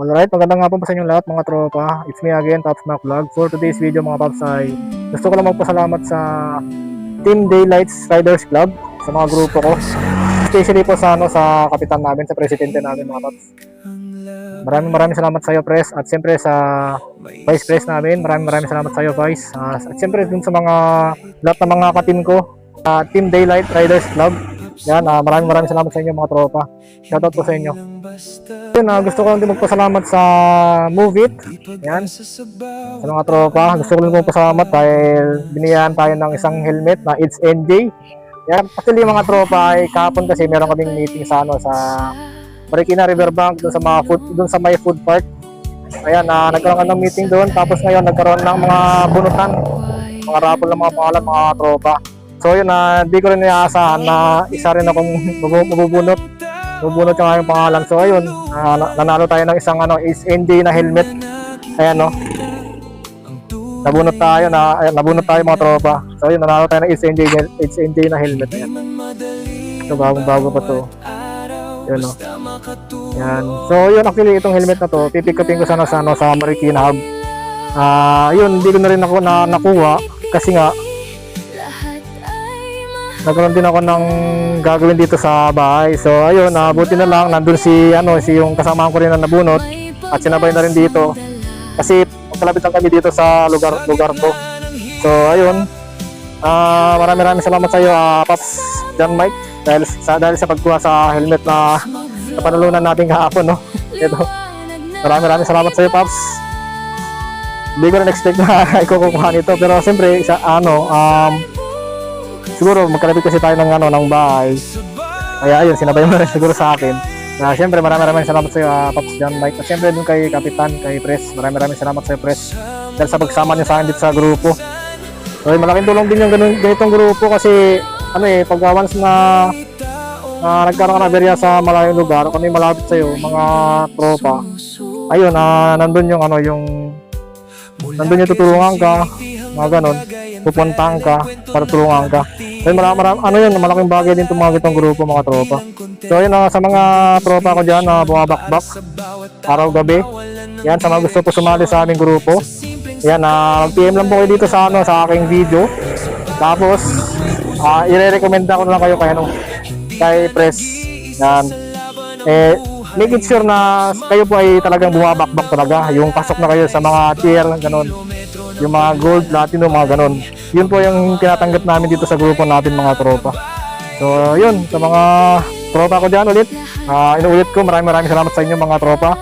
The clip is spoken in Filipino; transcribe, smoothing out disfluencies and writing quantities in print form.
Alright, magandang hapon po sa inyo lahat mga tropa. It's me again, Pops Mac Vlog. For today's video mga Pops ay gusto ko lang magpasalamat sa Team Daylights Riders Club, sa mga grupo ko. Especially po sa, sa kapitan namin, sa presidente namin mga Pops. Maraming salamat sa iyo, Pres. At siyempre sa Vice Pres namin, maraming salamat sa iyo, Vice. At siyempre dun sa lahat ng mga katim ko, Team Daylight Riders Club. Yan, maraming salamat sa inyo mga tropa. Shoutout po sa inyo. Yun, gusto ko lang din magpasalamat sa Move It. Yan, sa mga tropa. Gusto ko lang magpasalamat dahil binigyan tayo ng isang helmet na It's NJ. Yan, actually mga tropa ay kahapon kasi meron kaming meeting sa sa Marikina Riverbank, doon sa may food park. Ayan, nagkaroon ng meeting doon. Tapos ngayon nagkaroon ng mga bunutan, mga raffle ng mga pangalan mga tropa. So yun, di ko rin inaasahan na isa rin akong mabubunot yung aking pangalan. So ayun, nanalo tayo ng isang It's NJ na helmet. Ayan, no. Nabunot tayo mga tropa. So ayun, nanalo tayo ng It's NJ na helmet. Ayan. So bago pa to. Yun, no. Yan. So yun, actually itong helmet na to, pipikapin ko sana sa Marikina Hub. Yun, hindi ko na rin ako nakuha kasi nga nagkaroon din ako ng gagawin dito sa bahay. So ayun, buti na lang nandun si yung kasamahan ko rin na nabunot at sinabay na rin dito kasi magkalapit lang kami dito sa lugar ko. So ayun, maraming salamat sa iyo, Pops John Mike, dahil sa pagkuha sa helmet na napanalunan natin kahapon, no. Ito, maraming salamat sa iyo, Pops. Hindi ko rin expect na ikukuha nito, pero siyempre siguro magkalapit kasi tayo ng bahay. Kaya ayun, sinabay mo rin siguro sa akin. Siyempre maraming salamat sa iyo, Pops John Mike. At siyempre dun kay Kapitan, kay Pres. Maraming salamat sa iyo, Pres. Dahil sa pagsama niyo sa akin dito sa grupo. So, malaking tulong din yung ganitong grupo kasi pag once na nagkaroon ka na berya sa malayong lugar, kung may malapit sa iyo, mga tropa. Ayun, nandun yung tutulungan ka, mga ganon, pupuntahan ka para tulungan ka. So malaking bagay din itong mga gitong grupo mga tropa. So yun, sa mga tropa ko dyan na bumabakbak araw-gabi, yan, sa mga gusto po sumali sa aming grupo, yan, mag-PM lang po kayo dito sa aking video. Tapos i-recommenda ko na lang kayo kay Pres. Yan, make it sure na kayo po ay talagang bumabakbak talaga, yung pasok na kayo sa mga tier, ganon, yung mga gold, platinum, mga ganon. Yun po yung tinatanggap namin dito sa grupo natin mga tropa. So yun, sa mga tropa ko dyan ulit, inuulit ko, maraming salamat sa inyo mga tropa.